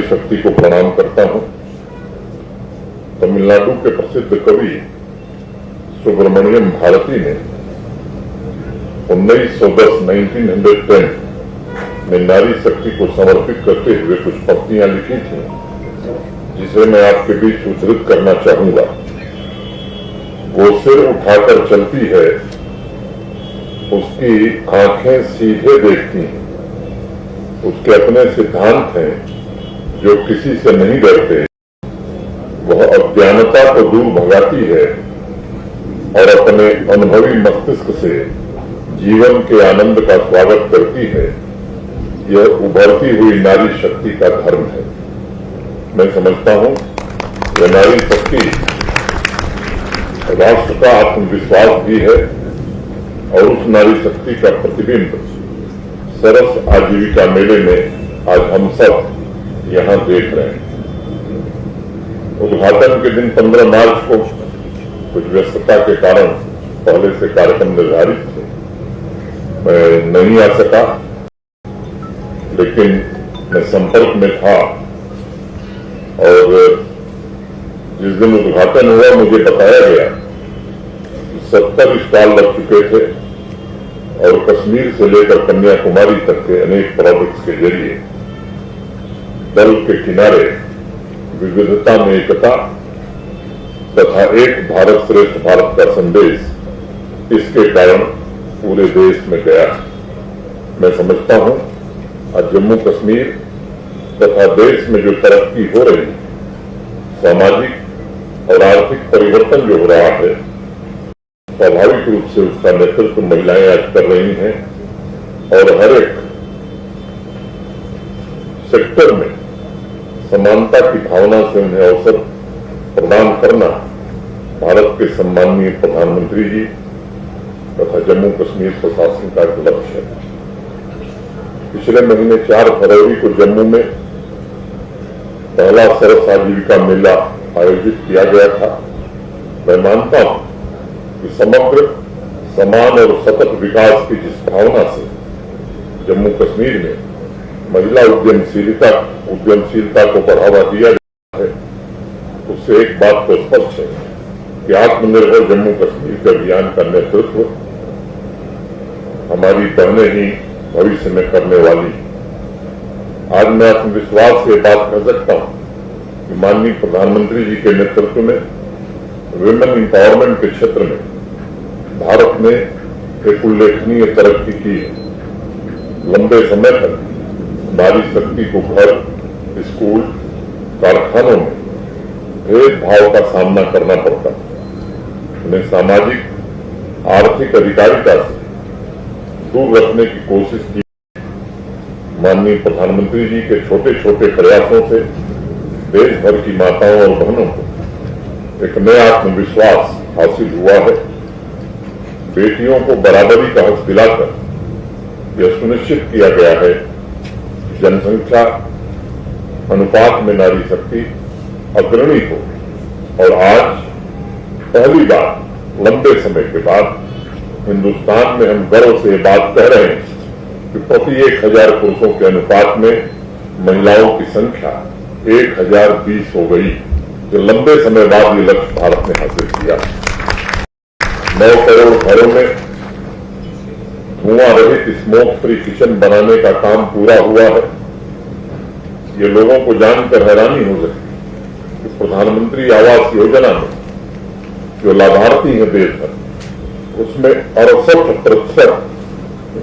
शक्ति को प्रणाम करता हूं। तमिलनाडु के प्रसिद्ध कवि सुब्रमण्यम भारती ने 1910 में नारी शक्ति को समर्पित करते हुए कुछ पंक्तियां लिखी थी, जिसे मैं आपके बीच उद्धृत करना चाहूंगा। वो सिर उठाकर चलती है, उसकी आंखें सीधे देखती हैं, उसके अपने सिद्धांत हैं जो किसी से नहीं डरते। वह अज्ञानता को दूर भगाती है और अपने अनुभवी मस्तिष्क से जीवन के आनंद का स्वागत करती है। यह उभरती हुई नारी शक्ति का धर्म है। मैं समझता हूं यह नारी शक्ति राष्ट्र का आत्मविश्वास भी है और उस नारी शक्ति का प्रतिबिंब सरस आजीविका मेले में आज हम सब यहां देख रहे हैं। उद्घाटन के दिन 15 मार्च को कुछ व्यस्तता के कारण पहले से कार्यक्रम निर्धारित थे, मैं नहीं आ सका, लेकिन मैं संपर्क में था और जिस दिन उद्घाटन हुआ मुझे बताया गया कि 70 स्टॉल लग चुके थे और कश्मीर से लेकर कन्याकुमारी तक के अनेक प्रोडक्ट्स के जरिए दल के किनारे विविधता में एकता तथा एक भारत श्रेष्ठ भारत का संदेश इसके कारण पूरे देश में गया। मैं समझता हूं आज जम्मू कश्मीर तथा देश में जो तरक्की हो रही है, सामाजिक और आर्थिक परिवर्तन जो हो रहा है, स्वाभाविक रूप से उसका नेतृत्व महिलाएं आज कर रही हैं और हर एक सेक्टर में समानता की भावना से उन्हें अवसर प्रदान करना भारत के सम्माननीय प्रधानमंत्री जी तथा जम्मू कश्मीर प्रशासन का एक लक्ष्य है। पिछले महीने 4 फरवरी को जम्मू में पहला सरस आजीविका मेला आयोजित किया गया था। मैं मानता हूं कि समग्र समान और सतत विकास की जिस भावना से जम्मू कश्मीर में महिला उद्यमशीलता को बढ़ावा दिया जाता है, उससे एक बात तो स्पष्ट है कि आत्मनिर्भर जम्मू कश्मीर के अभियान का नेतृत्व हमारी बहनें ही भविष्य में करने वाली। आज मैं आत्मविश्वास से बात कर सकता हूं कि माननीय प्रधानमंत्री जी के नेतृत्व में विमेन एम्पावरमेंट के क्षेत्र में भारत ने एक उल्लेखनीय तरक्की की है। लंबे समय तक नारी शक्ति को घर, स्कूल, कारखानों में भेदभाव का सामना करना पड़ता है। उन्हें सामाजिक आर्थिक अधिकारिता से दूर रखने की कोशिश की। माननीय प्रधानमंत्री जी के छोटे छोटे प्रयासों से देश भर की माताओं और बहनों को एक नया आत्मविश्वास हासिल हुआ है। बेटियों को बराबरी का हक दिलाकर यह सुनिश्चित किया गया है कि जनसंख्या अनुपात में नारी शक्ति अग्रणी हो और आज पहली बार लंबे समय के बाद हिंदुस्तान में हम गर्व से बात कह रहे हैं कि प्रति 1000 पुरुषों के अनुपात में महिलाओं की संख्या 1020 हो गई, जो लंबे समय बाद ये लक्ष्य भारत ने हासिल किया। 9 करोड़ घरों में धुआं रहित स्मोक फ्री किचन बनाने का काम पूरा हुआ है। ये लोगों को जानकर हैरानी हो सकती कि प्रधानमंत्री आवास योजना में जो लाभार्थी हैं देश भर, उसमें 68%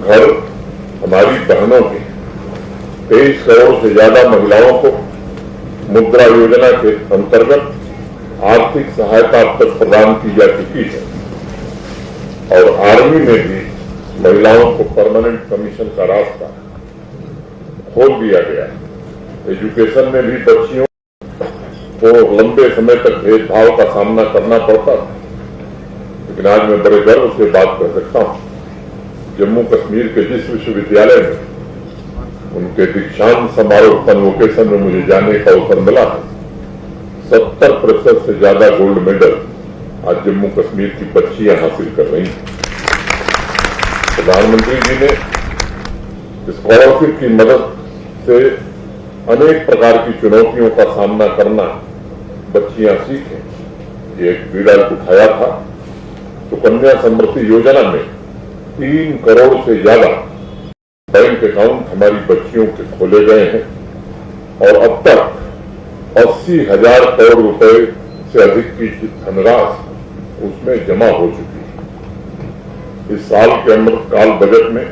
घर हमारी बहनों के। 23 करोड़ से ज्यादा महिलाओं को मुद्रा योजना के अंतर्गत आर्थिक सहायता अब तक प्रदान की जा चुकी है और आर्मी में भी महिलाओं को परमानेंट कमीशन का रास्ता खोल दिया गया। एजुकेशन में भी बच्चियों को लंबे समय तक भेदभाव का सामना करना पड़ता था, लेकिन आज मैं बड़े गर्व से बात कर सकता हूं जम्मू कश्मीर के जिस विश्वविद्यालय में उनके दीक्षांत समारोह कन्वोकेशन में मुझे जाने का अवसर मिला है, 70% से ज्यादा गोल्ड मेडल आज जम्मू कश्मीर की बच्चियां हासिल कर रही हैं। प्रधानमंत्री जी ने स्कॉलरशिप की मदद से अनेक प्रकार की चुनौतियों का सामना करना बच्चियां सीखें। ये एक बीड़ा उठाया था। सुकन्या समृद्धि योजना में 3 करोड़ से ज्यादा बैंक अकाउंट हमारी बच्चियों के खोले गए हैं और अब तक 80,000 करोड़ रुपए से अधिक की धनराशि उसमें जमा हो चुकी है। इस साल के अमृतकाल बजट में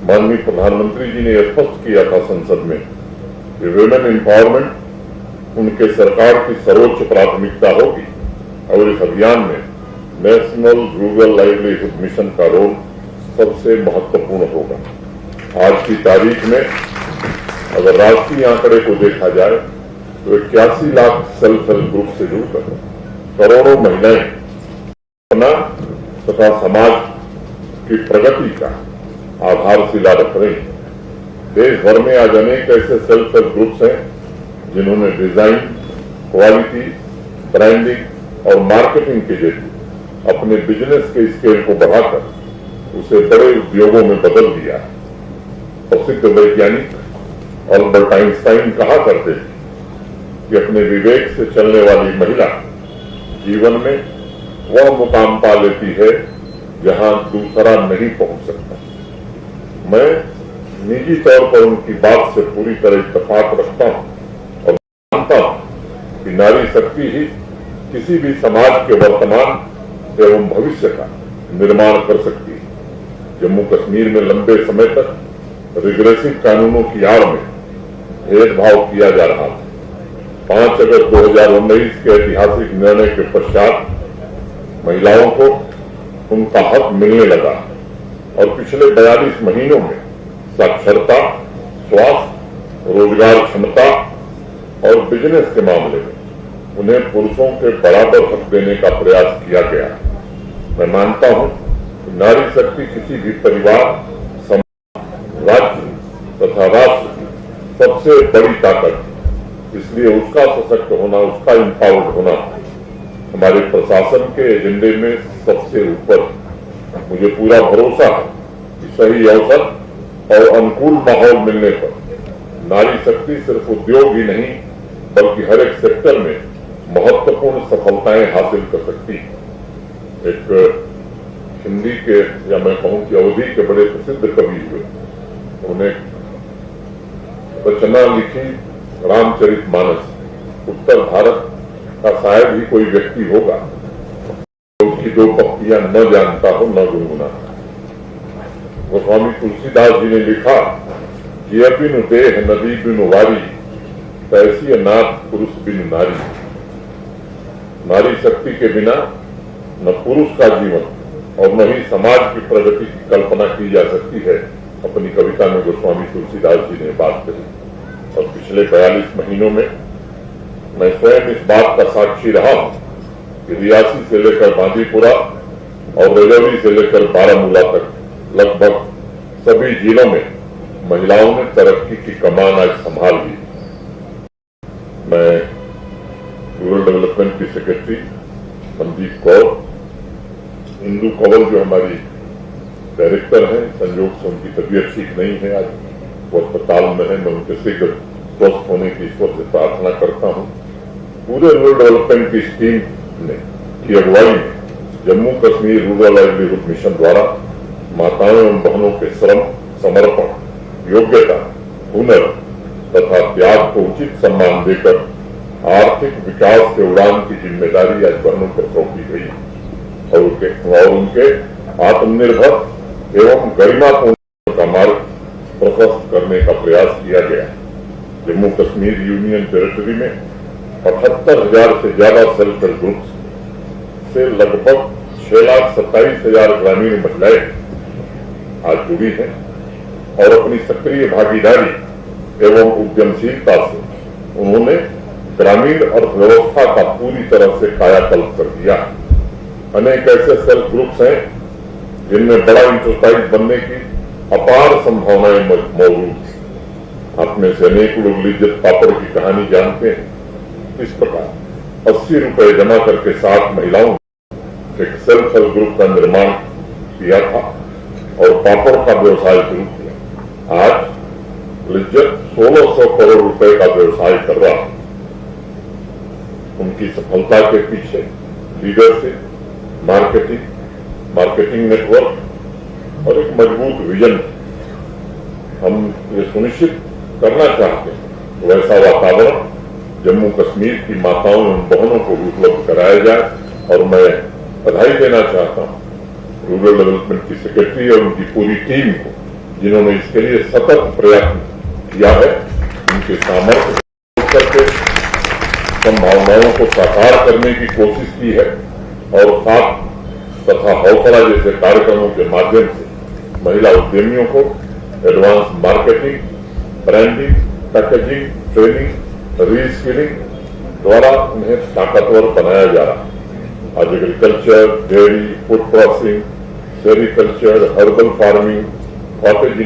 माननीय प्रधानमंत्री जी ने स्पष्ट किया था संसद में कि वुमेन एम्पावरमेंट उनके सरकार की सर्वोच्च प्राथमिकता होगी और इस अभियान में नेशनल रूरल लाइवलीहुड मिशन का रोल सबसे महत्वपूर्ण होगा। आज की तारीख में अगर राष्ट्रीय आंकड़े को देखा जाए तो 81 लाख सेल्फ हेल्प ग्रुप से जुड़कर करोड़ों महिलाएं अपना तथा समाज की प्रगति का आधारशिला रख रही हैं। देश भर में आज अनेक ऐसे सेल्फ हेल्प ग्रुप्स हैं जिन्होंने डिजाइन, क्वालिटी, ब्रांडिंग और मार्केटिंग के जरिए अपने बिजनेस के स्केल को बढ़ाकर उसे बड़े उद्योगों में बदल दिया है। प्रसिद्ध वैज्ञानिक अल्बर्ट आइंस्टाइन कहा करते थे कि अपने विवेक से चलने वाली महिला जीवन में वह मुकाम पा लेती है जहां दूसरा नहीं पहुंच सकता। मैं निजी तौर पर उनकी बात से पूरी तरह इत्तेफाक रखता हूं और मानता हूं कि नारी शक्ति ही किसी भी समाज के वर्तमान एवं भविष्य का निर्माण कर सकती है। जम्मू कश्मीर में लंबे समय तक रिग्रेसिव कानूनों की आड़ में भेदभाव किया जा रहा था। 5 अगस्त 2019 के ऐतिहासिक निर्णय के पश्चात महिलाओं को उनका हक मिलने लगा और पिछले 42 महीनों में साक्षरता, स्वास्थ्य, रोजगार क्षमता और बिजनेस के मामले में उन्हें पुरुषों के बराबर हक देने का प्रयास किया गया। मैं मानता हूं कि नारी शक्ति किसी भी परिवार, समाज, राज्य तथा राष्ट्र की सबसे बड़ी ताकत, इसलिए उसका सशक्त होना, उसका एम्पावर्ड होना हमारे प्रशासन के एजेंडे में सबसे ऊपर। मुझे पूरा भरोसा है कि सही अवसर और अनुकूल माहौल मिलने पर नारी शक्ति सिर्फ उद्योग ही नहीं बल्कि हर एक सेक्टर में महत्वपूर्ण सफलताएं हासिल कर सकती है। एक हिंदी के या मैं कहूं कि अवधि के बड़े प्रसिद्ध कवि हुए, उन्हें रचना लिखी रामचरितमानस। उत्तर भारत का शायद ही कोई व्यक्ति होगा जो उसकी 2 पंक्तियां न जानता हो, न गुनगुनाता। गोस्वामी तुलसीदास जी ने लिखा कि बिनु देह नदी बिनु वारी, तैसी नाथ पुरुष बिनु नारी। नारी शक्ति के बिना न पुरुष का जीवन और न ही समाज की प्रगति की कल्पना की जा सकती है। अपनी कविता में गोस्वामी तुलसीदास जी ने बात कही और पिछले 42 महीनों में मैं स्वयं इस बात का साक्षी रहा हूं कि रियासी से लेकर बांदीपुरा और रजौरी से लेकर बारामूला तक लगभग सभी जिलों में महिलाओं ने तरक्की की कमान आज संभाल ली। मैं रूरल डेवलपमेंट की सेक्रेटरी संदीप कौर, इंदू कंवल जो हमारी डायरेक्टर हैं, संयोग से उनकी तबीयत ठीक नहीं है, आज वो अस्पताल में है। मैं उनके शीघ्र स्वस्थ होने की ईश्वर से प्रार्थना करता हूं। पूरे रूरल डेवलपमेंट की इस टीम ने की अगुवाई में Jammu Kashmir rural livelihood mission द्वारा माताओं एवं बहनों के श्रम, समर्पण, योग्यता, हुनर तथा त्याग को उचित सम्मान देकर आर्थिक विकास के उड़ान की जिम्मेदारी आज बहनों पर सौंपी गई और उनके आत्मनिर्भर एवं गरिमापूर्ण का मार्ग प्रशस्त करने का प्रयास किया गया। जम्मू कश्मीर यूनियन टेरिटरी में 78,000 से ज्यादा सेल्फ हेल्प ग्रुप्स से लगभग 6,27,000 ग्रामीण महिलाएं आज जुड़ी हैं और अपनी सक्रिय भागीदारी एवं उद्यमशीलता से उन्होंने ग्रामीण अर्थव्यवस्था का पूरी तरह से कायाकल्प कर दिया। अनेक ऐसे सेल्फ ग्रुप्स हैं जिनमें बड़ा इंटरप्राइज बनने की अपार संभावनाएं मौजूद हैं। आप में से अनेक लोग लिज्जत पापड़ की कहानी जानते हैं। इस प्रकार 80 रुपए जमा करके 7 महिलाओं ने एक सेल्फ हेल्प ग्रुप का निर्माण किया था और पापड़ का व्यवसाय शुरू किया। आज लिज्जत 1600 करोड़ रुपए का व्यवसाय कर रहा है। उनकी सफलता के पीछे लीडरशिप, मार्केटिंग नेटवर्क और एक मजबूत विजन। हम ये सुनिश्चित करना चाहते हैं वैसा वातावरण जम्मू कश्मीर की माताओं एवं बहनों को उपलब्ध कराया जाए। और मैं बधाई देना चाहता हूं रूरल डेवलपमेंट की सेक्रेटरी और उनकी पूरी टीम को, जिन्होंने इसके लिए सतत प्रयत्न किया है। उनके सामर्थ्य करके संभावनाओं को साकार करने की कोशिश की है और साथ तथा हौसला जैसे कार्यक्रमों के माध्यम से महिला उद्यमियों को advance marketing, branding, packaging, training, reskilling द्वारा उन्हें ताकतवर बनाया जा रहा है। आज agriculture, dairy, food processing, sericulture, herbal farming, cottage